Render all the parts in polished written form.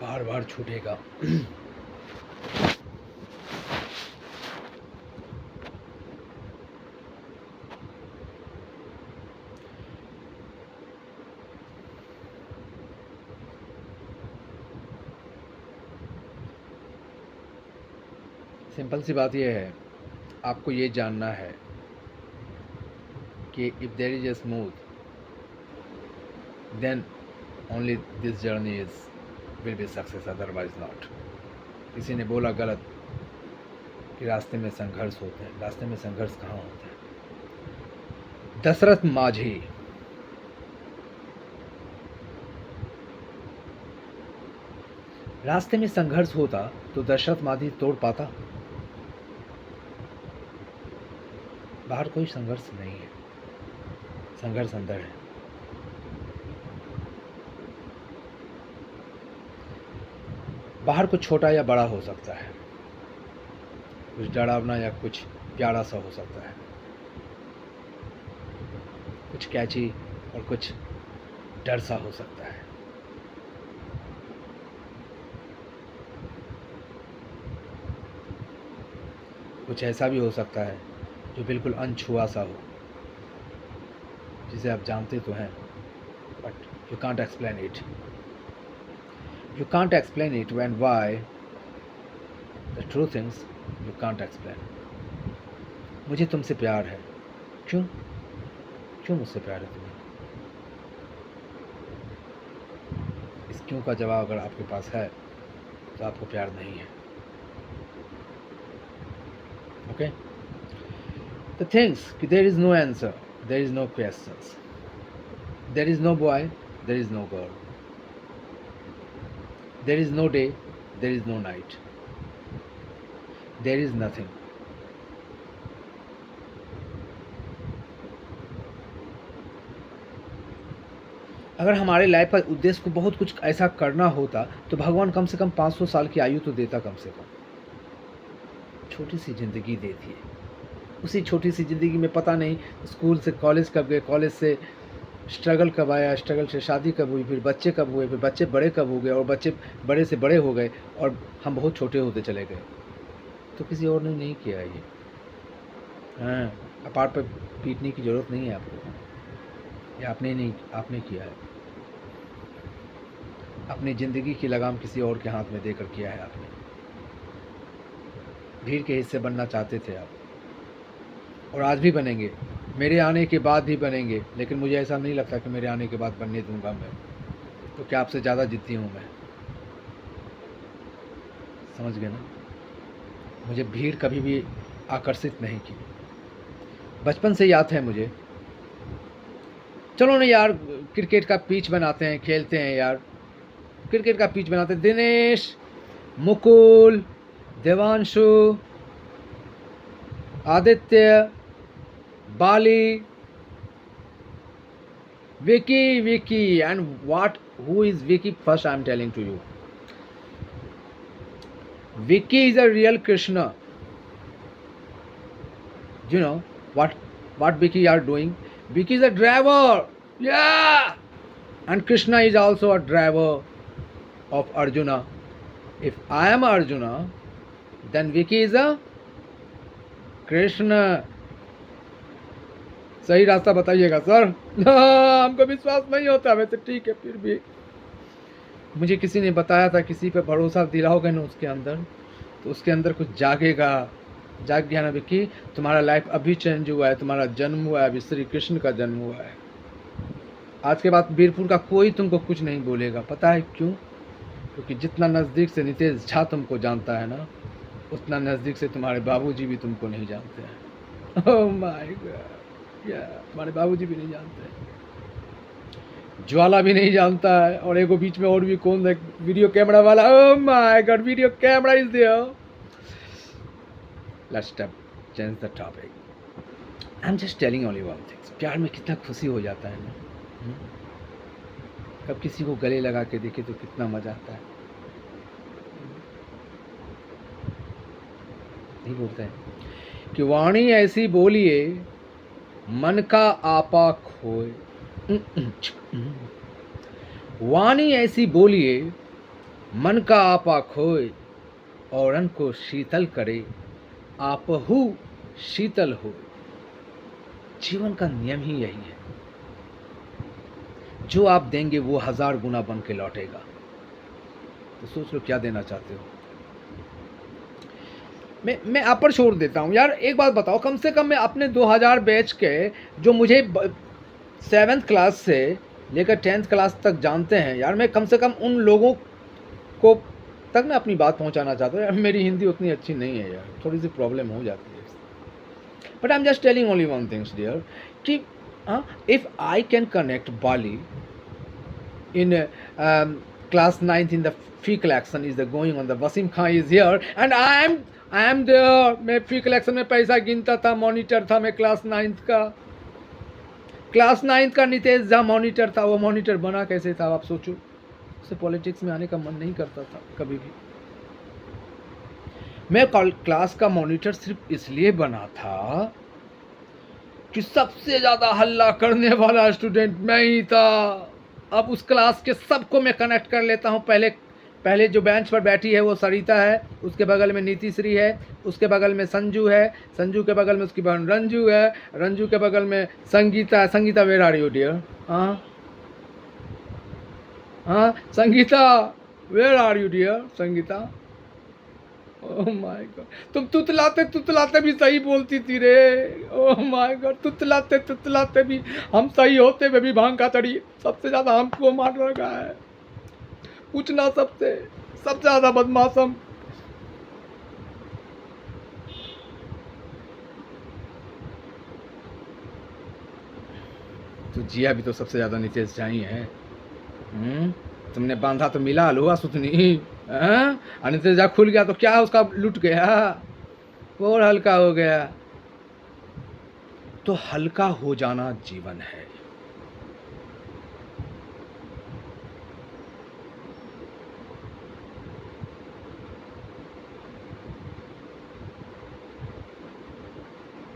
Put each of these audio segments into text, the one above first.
बार बार छूटेगा। सिंपल सी बात यह है, आपको ये जानना है कि if there is a smooth then only this journey is will be success, otherwise not. किसी ने बोला गलत कि रास्ते में संघर्ष होते हैं। रास्ते में संघर्ष कहाँ होते हैं? दशरथ माझी रास्ते में संघर्ष होता तो दशरथ माझी तोड़ पाता? बाहर कोई संघर्ष नहीं है, संघर्ष अंदर है। बाहर कुछ छोटा या बड़ा हो सकता है, कुछ डरावना या कुछ प्यारा सा हो सकता है, कुछ कैची और कुछ डर सा हो सकता है। कुछ ऐसा भी हो सकता है जो बिल्कुल अनछुआ सा हो, जिसे आप जानते तो हैं but you can't explain it. You can't explain it when why the true things you can't explain. मुझे तुमसे प्यार है। क्यों? क्यों मुझसे प्यार है तुम्हें? इस क्यों का जवाब अगर आपके पास है तो आपको प्यार नहीं है। Okay? The things there is no answer, there is no questions, there is no boy, there is no girl. There is no day, there is no night. There is nothing. अगर हमारे लाइफ का उद्देश्य को बहुत कुछ ऐसा करना होता तो भगवान कम से कम 500 साल की आयु तो देता कम से कम। छोटी सी ज़िंदगी देती है। उसी छोटी सी ज़िंदगी में पता नहीं स्कूल से कॉलेज कब गए, कॉलेज से स्ट्रगल कब आया, स्ट्रगल से शादी कब हुई, फिर बच्चे कब हुए, फिर बच्चे बड़े कब हो गए और बच्चे बड़े से बड़े हो गए और हम बहुत छोटे होते चले गए। तो किसी और ने नहीं किया ये। हाँ, अपार्ट पर पीटने की ज़रूरत नहीं है आपको, ये आपने किया है। अपनी ज़िंदगी की लगाम किसी और के हाथ में देकर किया है आपने। भीड़ के हिस्से बनना चाहते थे आप और आज भी बनेंगे, मेरे आने के बाद भी बनेंगे, लेकिन मुझे ऐसा नहीं लगता कि मेरे आने के बाद बनने दूंगा मैं। तो क्या आपसे ज़्यादा जिद्दी हूँ मैं? समझ गए ना? मुझे भीड़ कभी भी आकर्षित नहीं की। बचपन से याद है मुझे, चलो ना यार क्रिकेट का पिच बनाते हैं, खेलते हैं यार, क्रिकेट का पिच बनाते हैं। दिनेश, मुकुल, देवांशु, आदित्य, बाली, Vicky, and who is Vicky? First, I am telling to you. Vicky is a real Krishna. You know what Vicky are doing? Vicky is a driver. Yeah, and Krishna is also a driver of Arjuna. If I am Arjuna, then Vicky is a Krishna. सही रास्ता बताइएगा sir. हमको विश्वास नहीं होता वैसे, ठीक है, फिर भी मुझे किसी ने बताया था, किसी पे भरोसा दिलाओगे ना उसके अंदर, तो उसके अंदर कुछ जागेगा। जाग गया ना विक्की, तुम्हारा लाइफ अभी चेंज हुआ है, तुम्हारा जन्म हुआ है, अभी श्री कृष्ण का जन्म हुआ है। आज के बाद बीरपुर का कोई तुमको कुछ नहीं बोलेगा। पता है क्यों? क्योंकि जितना नज़दीक से नितेश झा तुमको जानता है ना, उतना नज़दीक से तुम्हारे बाबूजी भी तुमको नहीं जानते हैं। ओह माय गॉड, या तुम्हारे बाबूजी भी नहीं जानते हैं, ज्वाला भी नहीं जानता है, और एगो बीच में और भी कौन है, वीडियो कैमरा वाला। Oh my god, video camera is there. Let's change the topic. I am just telling only one things. प्यार में कितना खुशी हो जाता है ना। कब किसी को गले लगा के देखे तो कितना मजा आता है। नहीं बोलते हैं कि वाणी ऐसी बोलिए मन का आपा खोए। वाणी ऐसी बोलिए मन का आपा खोए औरन को शीतल करे, आपहु शीतल हो। जीवन का नियम ही यही है, जो आप देंगे वो 1000 गुना बन के लौटेगा। तो सोच लो क्या देना चाहते हो। मैं आप पर छोड़ देता हूँ यार। एक बात बताओ, कम से कम मैं अपने 2000 बैच के जो मुझे 7th क्लास से लेकर 10th क्लास तक जानते हैं यार, मैं कम से कम उन लोगों को तक ना अपनी बात पहुंचाना चाहता हूँ यार। मेरी हिंदी उतनी अच्छी नहीं है यार, थोड़ी सी प्रॉब्लम हो जाती है। But I am just telling only one things dear, कि इफ आई कैन कनेक्ट बाली in class 9th in the fee collection is the going on, the Wasim Khan is here and I am there। मैं फी collection में पैसा गिनता था, monitor था मैं class 9th का। क्लास 9th का नितेश जहाँ मॉनिटर था, वो मॉनिटर बना कैसे था आप सोचो। उसे पॉलिटिक्स में आने का मन नहीं करता था कभी भी। मैं क्लास का मॉनिटर सिर्फ इसलिए बना था कि सबसे ज़्यादा हल्ला करने वाला स्टूडेंट मैं ही था। अब उस क्लास के सबको मैं कनेक्ट कर लेता हूँ। पहले जो बेंच पर बैठी है वो सरिता है, उसके बगल में नीतिश्री है, उसके बगल में संजू है, संजू के बगल में उसकी बहन रंजू है, रंजू के बगल में संगीता है। Sangeeta where are you dear? हाँ हाँ Sangeeta where are you dear? Sangeeta, oh my god, तुम तुतलाते भी सही बोलती थी रे। ओह माय गॉड, तुतलाते भी हम सही होते हुए भी भांग का तड़ी सबसे ज्यादा हमको मार रखा है। पूछना सबसे ज्यादा बदमाश हम। तो जिया भी तो सबसे ज्यादा नितेश चाहिए है। तुमने बांधा तो मिला हलवा सुतनी, नितेश जा खुल गया तो क्या उसका लुट गया और हल्का हो गया। तो हल्का हो जाना जीवन है।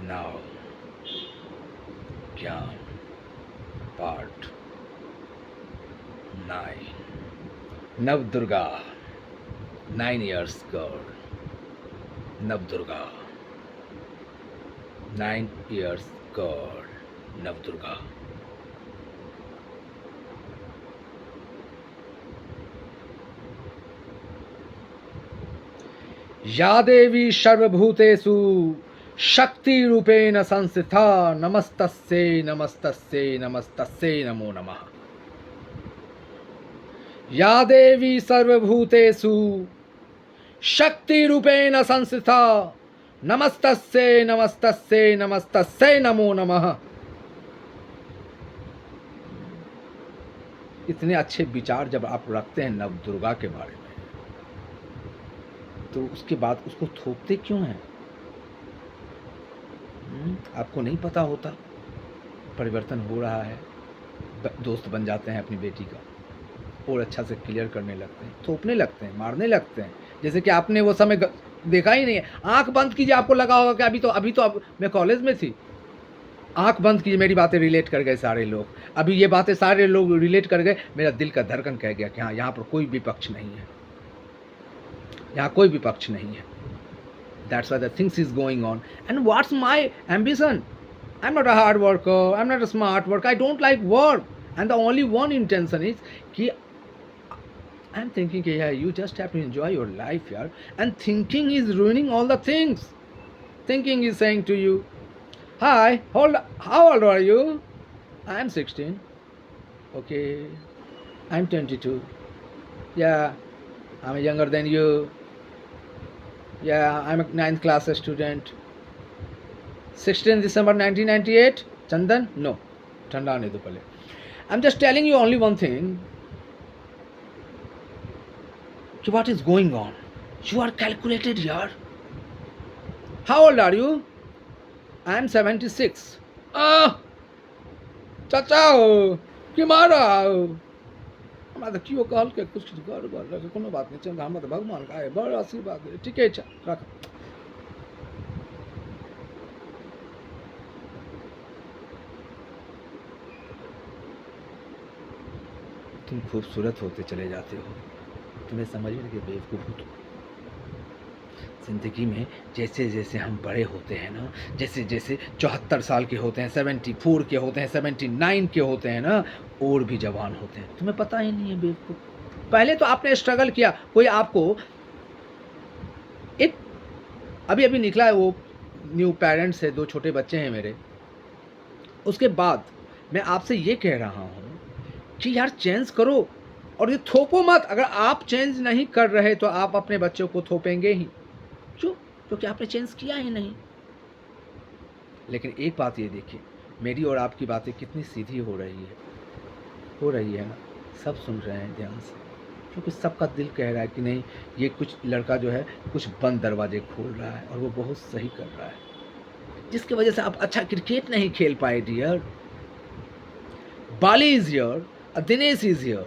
नाउ ज्ञान part 9। Navdurga 9 years girl, Navdurga 9 years girl, Navdurga. या देवी सर्वभूतेषु शक्ति रूपेण संस्थिता, नमस्तस्यै नमस्तस्यै नमस्तस्यै नमो नमः। या देवी सर्वभूतेषु शक्ति रूपेण संस्थिता, नमस्तस्यै नमस्तस्यै नमस्तस्यै नमो नमः। इतने अच्छे विचार जब आप रखते हैं नवदुर्गा के बारे में, तो उसके बाद उसको थोपते क्यों हैं? आपको नहीं पता होता परिवर्तन हो रहा है। दोस्त बन जाते हैं अपनी बेटी का और अच्छा से क्लियर करने लगते हैं, थोपने लगते हैं, मारने लगते हैं। जैसे कि आपने वो समय देखा ही नहीं है। आंख बंद कीजिए, आपको लगा होगा कि अभी तो मैं कॉलेज में थी। आंख बंद कीजिए, मेरी बातें रिलेट कर गए सारे लोग। अभी ये बातें सारे लोग रिलेट कर गए। मेरा दिल का धड़कन कह गया कि हाँ, यहाँ पर कोई विपक्ष नहीं है, यहाँ कोई विपक्ष नहीं है। That's why the things is going on. And what's my ambition? I'm not a hard worker, I'm not a smart worker, I don't like work. And the only one intention is कि I'm thinking कि yeah, you just have to enjoy your life यार. And thinking is ruining all the things. Thinking is saying to you, hi, how old are you? I'm 16. Okay, I'm 22. Yeah, I'm younger than you. Yeah, I'm a 9th class student. 16 December 1998. Chandan? No. Thanda nahi to pehle. I'm just telling you only one thing. What is going on? You are calculated here. How old are you? I'm 76. Chacha, kimara? हमरा तो क्यों कहल के कुछ कर कोनो बात नहीं चल, हमरा तो भगवान का है बड़ आशीर्वाद है। ठीक है, चल रख। तुम खूबसूरत होते चले जाते हो, तुम्हें समझ में लगे बेवकूफ़ हो तुम। ज़िंदगी में जैसे जैसे हम बड़े होते हैं ना, जैसे जैसे 74 साल के होते हैं, 74 के होते हैं, 79 के होते हैं ना, और भी जवान होते हैं, तुम्हें पता ही नहीं है बेवकूफ़। पहले तो आपने स्ट्रगल किया, कोई आपको एक अभी अभी निकला है वो न्यू पेरेंट्स है, 2 छोटे बच्चे हैं मेरे। उसके बाद मैं आपसे ये कह रहा हूँ कि यार चेंज करो और ये थोपो मत। अगर आप चेंज नहीं कर रहे तो आप अपने बच्चों को थोपेंगे ही। क्यों? क्योंकि आपने चेंज किया ही नहीं। लेकिन एक बात ये देखिए, मेरी और आपकी बातें कितनी सीधी हो रही है ना, सब सुन रहे हैं ध्यान से, क्योंकि सबका दिल कह रहा है कि नहीं, ये कुछ लड़का जो है कुछ बंद दरवाजे खोल रहा है और वो बहुत सही कर रहा है, जिसकी वजह से आप अच्छा क्रिकेट नहीं खेल पाए dear. Bali is here, Dinesh is here,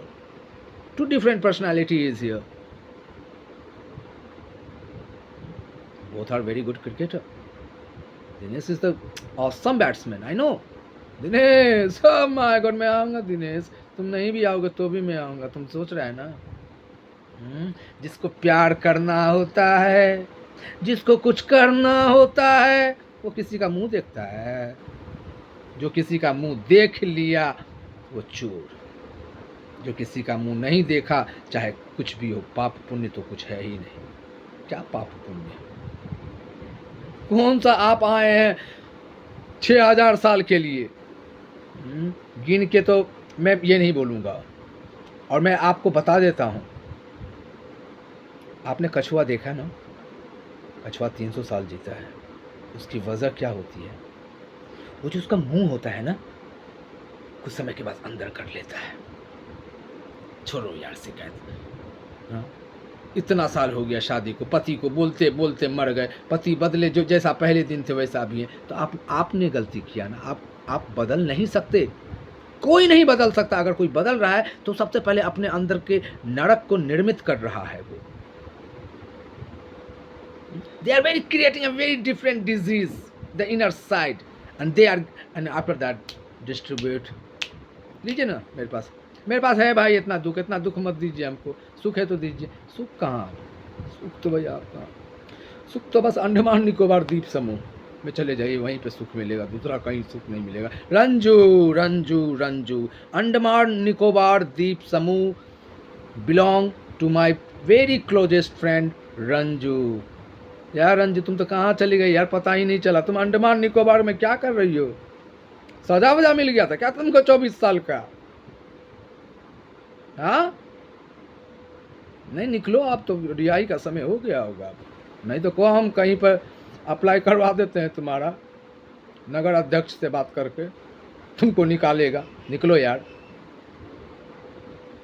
2 different personality is here. Both are very good cricketer. Dinesh is the awesome batsman, I know. Dinesh, oh my God, मैं आऊँगा दिनेश, तुम नहीं भी आओगे तो भी मैं आऊँगा, तुम सोच रहे हैं ना। जिसको प्यार करना होता है, जिसको कुछ करना होता है, वो किसी का मुंह देखता है। जो किसी का मुंह देख लिया वो चोर, जो किसी का मुंह नहीं देखा, चाहे कुछ भी हो, पाप पुण्य तो कुछ है ही नहीं। क्या पाप पुण्य? कौन सा आप आए हैं 6000 साल के लिए? गिन के तो मैं ये नहीं बोलूँगा। और मैं आपको बता देता हूँ, आपने कछुआ देखा ना? कछुआ 300 साल जीता है। उसकी वजह क्या होती है? वो जो उसका मुंह होता है ना, कुछ समय के बाद अंदर कर लेता है। छोड़ो यार शिकायत। इतना साल हो गया शादी को, पति को बोलते बोलते मर गए, पति बदले, जो जैसा पहले दिन थे वैसा भी है। तो आपने गलती किया ना, आप बदल नहीं सकते, कोई नहीं बदल सकता। अगर कोई बदल रहा है तो सबसे पहले अपने अंदर के नरक को निर्मित कर रहा है वो। They are very creating a very different disease, the inner side, and they are, and after that distribute. लीजिए ना मेरे पास है भाई, इतना दुख मत दीजिए हमको, सुख है तो दीजिए। सुख कहाँ? सुख तो भैया आपका, सुख तो बस अंडमान निकोबार द्वीप समूह में चले जाइए, वहीं पे सुख मिलेगा, दूसरा कहीं सुख नहीं मिलेगा। रंजू, अंडमान निकोबार द्वीप समूह belong to my very closest friend Ranju. यार रंजू, तुम तो कहाँ चली गई यार, पता ही नहीं चला। तुम अंडमान निकोबार में क्या कर रही हो? सजा वजा मिल गया था क्या तुमको 24 साल का? हाँ, नहीं निकलो, आप तो रिहाई का समय हो गया होगा। नहीं तो को हम कहीं पर अप्लाई करवा देते हैं तुम्हारा, नगर अध्यक्ष से बात करके तुमको निकालेगा। निकलो यार।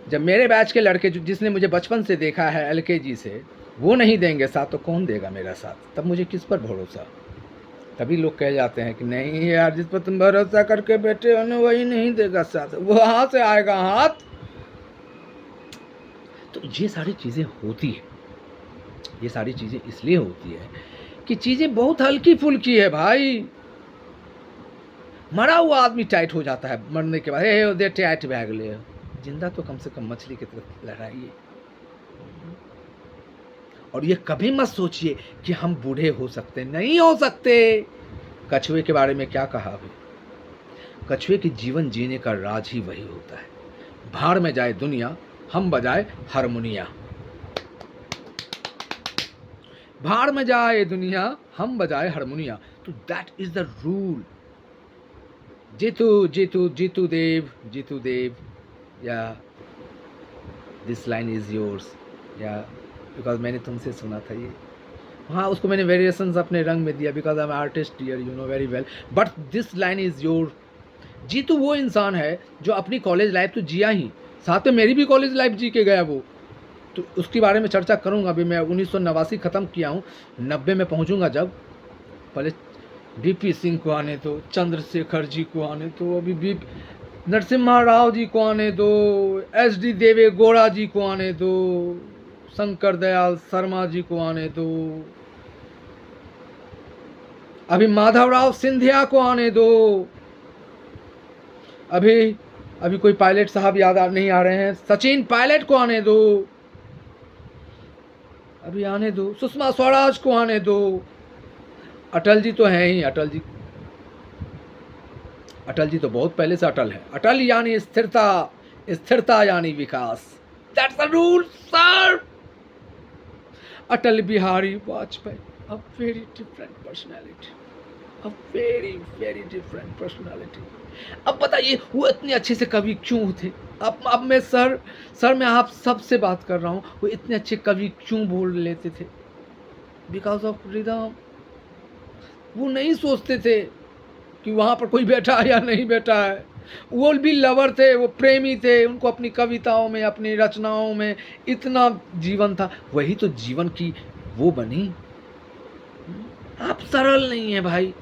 जब मेरे बैच के लड़के जिसने मुझे बचपन से देखा है LKG से, वो नहीं देंगे साथ तो कौन देगा मेरा साथ? तब मुझे किस पर भरोसा? तभी लोग कह जाते हैं कि नहीं यार, जिस पर तुम भरोसा करके बैठे हो ना वही नहीं देगा साथ, वो हाथ से आएगा हाथ। तो ये सारी चीज़ें होती है, ये सारी चीज़ें इसलिए होती है कि चीज़ें बहुत हल्की फुल्की है भाई। मरा हुआ आदमी टाइट हो जाता है मरने के बाद, हे दे टाइट बैग ले। जिंदा तो कम से कम मछली की तरफ लहराइए। और ये कभी मत सोचिए कि हम बूढ़े हो सकते, नहीं हो सकते। कछुए के बारे में क्या कहा अभी? कछुए की जीवन जीने का राज ही वही होता है, भाड़ में जाए दुनिया, हम बजाए हारमोनिया। भाड़ में जाए दुनिया, हम बजाए हारमोनिया। तो that is the rule. Jeetu Dev, या दिस लाइन इज योर्स, या बिकॉज मैंने तुमसे सुना था ये। हाँ, उसको मैंने वेरिएशंस अपने रंग में दिया, because I am artist here, you know very well, but this line is your. Jeetu वो इंसान है जो अपनी कॉलेज लाइफ तो जिया ही, साथ में मेरी भी कॉलेज लाइफ जी के गया वो। तो उसके बारे में चर्चा करूँगा। अभी मैं 1989 ख़त्म किया हूँ, 90 में पहुँचूँगा जब। पहले DP सिंह को आने दो, चंद्रशेखर जी को आने दो, अभी नरसिम्हा राव जी को आने दो, SD देवे गौड़ा जी को आने दो, शंकर दयाल शर्मा जी को आने दो, अभी माधवराव सिंधिया को आने दो, अभी कोई पायलट साहब याद नहीं आ रहे हैं, सचिन पायलट को आने दो। अभी आने दो, सुषमा स्वराज को आने दो। अटल जी तो हैं ही, अटल जी तो बहुत पहले से अटल है। अटल यानी स्थिरता, स्थिरता यानी विकास। That's the rule sir. Atal Bihari Vajpayee, a very different personality, a very very different personality. अब बताइए वो इतने अच्छे से कवि क्यों थे? अब मैं सर मैं आप सबसे बात कर रहा हूँ, वो इतने अच्छे कवि क्यों बोल लेते थे? Because of rhythm. वो नहीं सोचते थे कि वहाँ पर कोई बैठा है या नहीं बैठा है। वो भी लवर थे, वो प्रेमी थे, उनको अपनी कविताओं में, अपनी रचनाओं में इतना जीवन था। वही तो जीवन की वो बनी। आप सरल नहीं है भाई।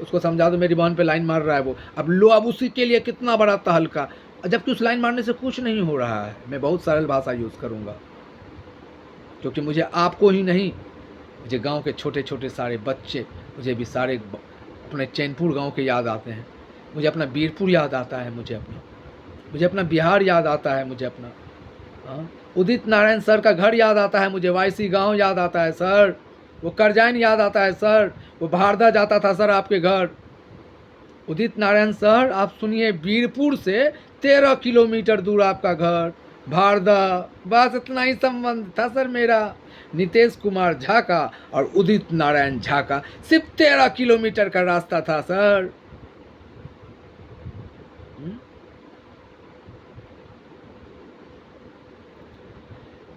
उसको समझा दो, मेरी बहन पे लाइन मार रहा है वो। अब लो, अब उसी के लिए कितना बड़ा तहलका, जबकि उस लाइन मारने से कुछ नहीं हो रहा है। मैं बहुत सरल भाषा यूज़ करूँगा, क्योंकि मुझे आपको ही नहीं, मुझे गांव के छोटे छोटे सारे बच्चे, मुझे भी सारे अपने चैनपुर गांव के याद आते हैं। मुझे अपना बीरपुर याद आता है, मुझे अपना बिहार याद आता है, मुझे अपना उदित नारायण सर का घर याद आता है, मुझे वाईसी गांव याद आता है सर, वो करजाइन याद आता है सर, वो भारदा जाता था सर आपके घर। उदित नारायण सर, आप सुनिए, बीरपुर से 13 किलोमीटर दूर आपका घर, भारदा। बस इतना ही संबंध था सर मेरा नीतीश कुमार झा का और उदित नारायण झा का। सिर्फ 13 किलोमीटर का रास्ता था sir.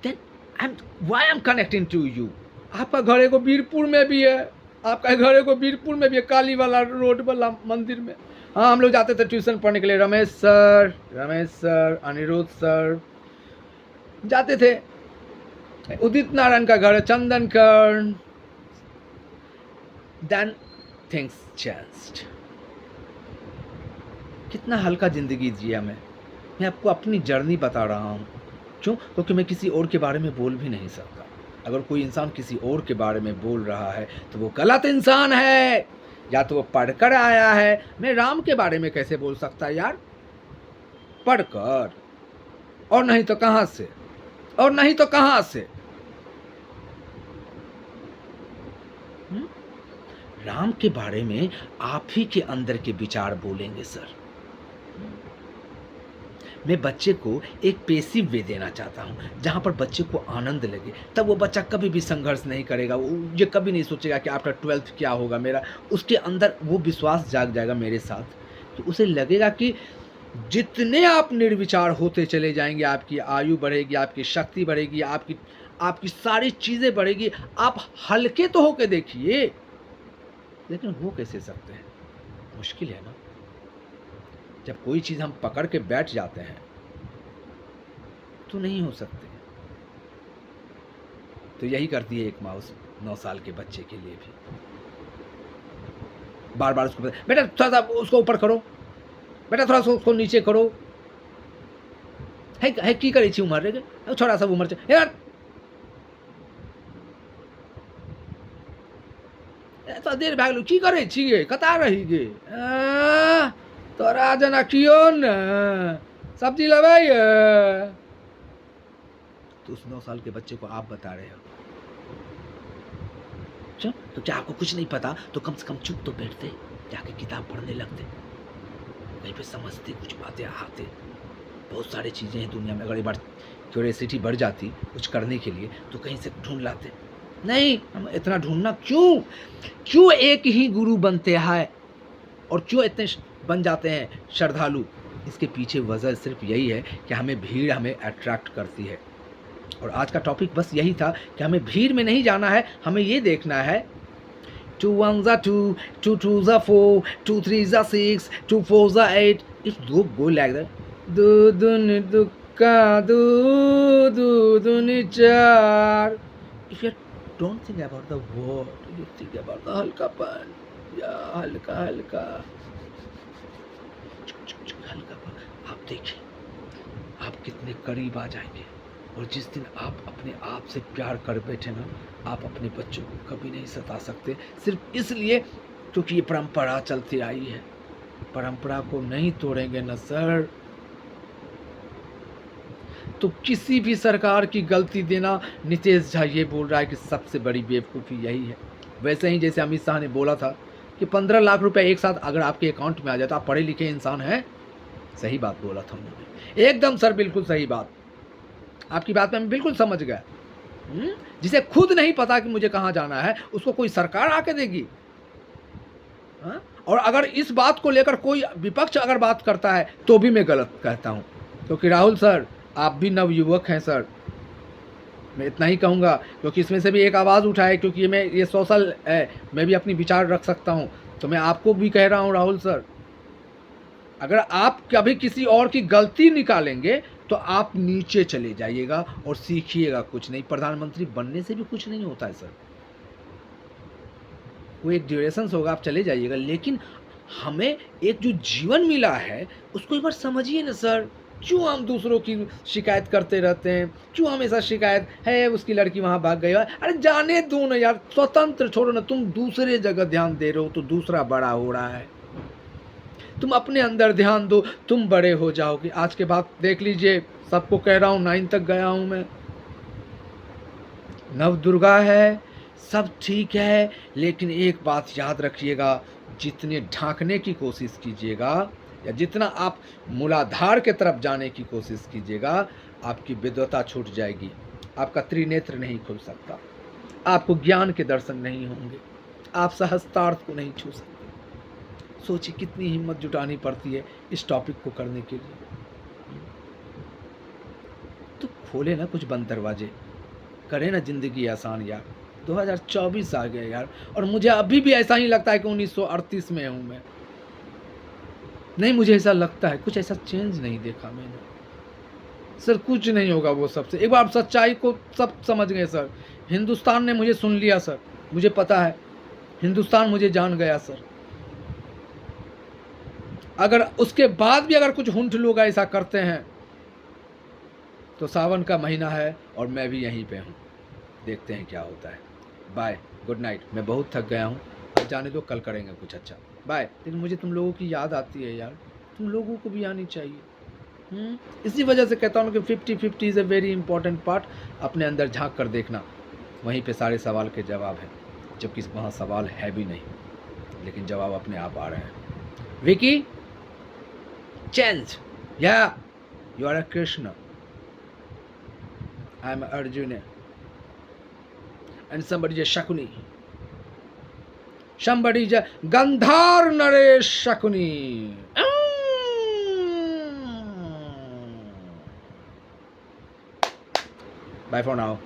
Then why I'm connecting to you? आपका घर एगो बीरपुर में भी है, आपका घर एगो बीरपुर में भी है, काली वाला रोड वाला मंदिर में। हाँ, हम लोग जाते थे ट्यूशन पढ़ने के लिए, रमेश सर, अनिरुद्ध सर जाते थे। उदित नारायण का घर है Chandan Karn. Then things changed. कितना हल्का जिंदगी जिया मैं आपको अपनी जर्नी बता रहा हूँ। क्यों? क्योंकि मैं किसी और के बारे में बोल भी नहीं सकता। अगर कोई इंसान किसी और के बारे में बोल रहा है तो वो गलत इंसान है, या तो वो पढ़कर आया है। मैं राम के बारे में कैसे बोल सकता यार? पढ़कर। और नहीं तो कहाँ से, और नहीं तो कहाँ से। राम के बारे में आप ही के अंदर के विचार बोलेंगे सर। मैं बच्चे को एक पेसिव वे देना चाहता हूँ, जहाँ पर बच्चे को आनंद लगे। तब वो बच्चा कभी भी संघर्ष नहीं करेगा, वो ये कभी नहीं सोचेगा कि आफ्टर 12th क्या होगा मेरा। उसके अंदर वो विश्वास जाग जाएगा मेरे साथ, कि उसे लगेगा कि जितने आप निर्विचार होते चले जाएंगे, आपकी आयु बढ़ेगी, आपकी शक्ति बढ़ेगी, आपकी सारी चीज़ें बढ़ेगी। आप हल्के तो होके देखिए, लेकिन हो कैसे सकते हैं? मुश्किल है ना। जब कोई चीज़ हम पकड़ के बैठ जाते हैं तो नहीं हो सकते। तो यही करती है एक माँ उस 9 साल के बच्चे के लिए भी। बार बार उसको, बेटा थोड़ा सा उसको ऊपर करो, बेटा थोड़ा सा उसको नीचे करो। है की करी छी उमर रे, छोड़ा सब उमर यार, एतऽ देर भए गेल, की करै छियै, कतऽ रही गे? तोरा जना कियो ने सब्जी लेबै? तो उस 9 साल के बच्चे को आप बता रहे हो। तो क्या आपको कुछ नहीं पता? तो कम से कम चुप तो बैठते, जाके किताब पढ़ने लगते, कहीं पे समझते, कुछ बातें आते। बहुत सारी चीज़ें हैं दुनिया में, अगर एक बार क्यूरियोसिटी बढ़ जाती कुछ करने के लिए तो कहीं से ढूंढ लाते। नहीं, हम इतना ढूंढना क्यों एक ही गुरु बनते हैं और क्यों इतने बन जाते हैं श्रद्धालु? इसके पीछे वजह सिर्फ यही है कि हमें भीड़ हमें अट्रैक्ट करती है। और आज का टॉपिक बस यही था कि हमें भीड़ में नहीं जाना है, हमें ये देखना है 2 1 2, 2 2 4, 2 3 6, 2 4 8. If you go like that, do duni duka do duni char. If you don't think about the word, you think about the halkapan. Yeah, हल्का आप देखिए, आप कितने करीब आ जाएंगे। और जिस दिन आप अपने आप से प्यार कर बैठे ना, आप अपने बच्चों को कभी नहीं सता सकते, सिर्फ इसलिए क्योंकि ये परंपरा चलती आई है। परंपरा को नहीं तोड़ेंगे ना सर। तो किसी भी सरकार की गलती देना, नितेश झा ये बोल रहा है कि सबसे बड़ी बेवकूफ़ी यही है। वैसे ही जैसे अमित शाह ने बोला था कि 15 लाख रुपए एक साथ अगर आपके अकाउंट में आ जाए तो आप पढ़े लिखे इंसान हैं। सही बात बोला था उन्होंने, एकदम सर, बिल्कुल सही बात। आपकी बात में मैं बिल्कुल समझ गया। जिसे खुद नहीं पता कि मुझे कहाँ जाना है, उसको कोई सरकार आके देगी? हाँ? और अगर इस बात को लेकर कोई विपक्ष अगर बात करता है तो भी मैं गलत कहता हूँ, क्योंकि राहुल सर आप भी नवयुवक हैं सर। मैं इतना ही कहूँगा, क्योंकि इसमें से भी एक आवाज़ उठाए, क्योंकि ये सोशल है, मैं भी अपनी विचार रख सकता हूँ। तो मैं आपको भी कह रहा हूँ राहुल सर, अगर आप कभी किसी और की गलती निकालेंगे तो आप नीचे चले जाइएगा और सीखिएगा कुछ नहीं। प्रधानमंत्री बनने से भी कुछ नहीं होता है सर, वो एक ड्यूरेशन होगा, आप चले जाइएगा, लेकिन हमें एक जो जीवन मिला है उसको एक बार समझिए ना सर। क्यों हम दूसरों की शिकायत करते रहते हैं? क्यों हमेशा शिकायत है उसकी लड़की वहाँ भाग गई? अरे जाने दो ना यार, स्वतंत्र छोड़ो ना, तुम दूसरे जगह ध्यान दे रहे हो तो दूसरा बड़ा हो रहा है। तुम अपने अंदर ध्यान दो, तुम बड़े हो जाओगे। आज के बाद देख लीजिए, सबको कह रहा हूँ, 9 तक गया हूँ मैं। नव दुर्गा है, सब ठीक है, लेकिन एक बात याद रखिएगा, जितने ढांकने की कोशिश कीजिएगा या जितना आप मूलाधार के तरफ जाने की कोशिश कीजिएगा, आपकी विद्वता छूट जाएगी, आपका त्रिनेत्र नहीं खुल सकता, आपको ज्ञान के दर्शन नहीं होंगे, आप सहस्तार्थ को नहीं छू सकते। सोचिए कितनी हिम्मत जुटानी पड़ती है इस टॉपिक को करने के लिए। तो खोले ना कुछ बंद दरवाजे, करें ना ज़िंदगी आसान यार। 2024 आ गया यार, और मुझे अभी भी ऐसा ही लगता है कि 1938 में हूँ मैं। नहीं, मुझे ऐसा लगता है, कुछ ऐसा चेंज नहीं देखा मैंने सर। कुछ नहीं होगा वो सबसे। एक बार सच्चाई को सब समझ गए सर। हिंदुस्तान ने मुझे सुन लिया सर, मुझे पता है, हिंदुस्तान मुझे जान गया सर। अगर उसके बाद भी अगर कुछ हुंठ लोग ऐसा करते हैं तो सावन का महीना है और मैं भी यहीं पे हूँ, देखते हैं क्या होता है। Bye, good night. मैं बहुत थक गया हूँ, अब जाने दो, कल करेंगे कुछ अच्छा। बाय। लेकिन मुझे तुम लोगों की याद आती है यार, तुम लोगों को भी आनी चाहिए। इसी वजह से कहता हूँ कि 50-50 is a very important part. अपने अंदर झांक कर देखना, वहीं पे सारे सवाल के जवाब हैं, जबकि वहाँ सवाल है भी नहीं, लेकिन जवाब अपने आप आ रहे हैं। विकी, चेंज, या you are a Krishna, I am Arjun, and somebody is Shakuni. Somebody is Gandhar Naresh Shakuni. Bye for now.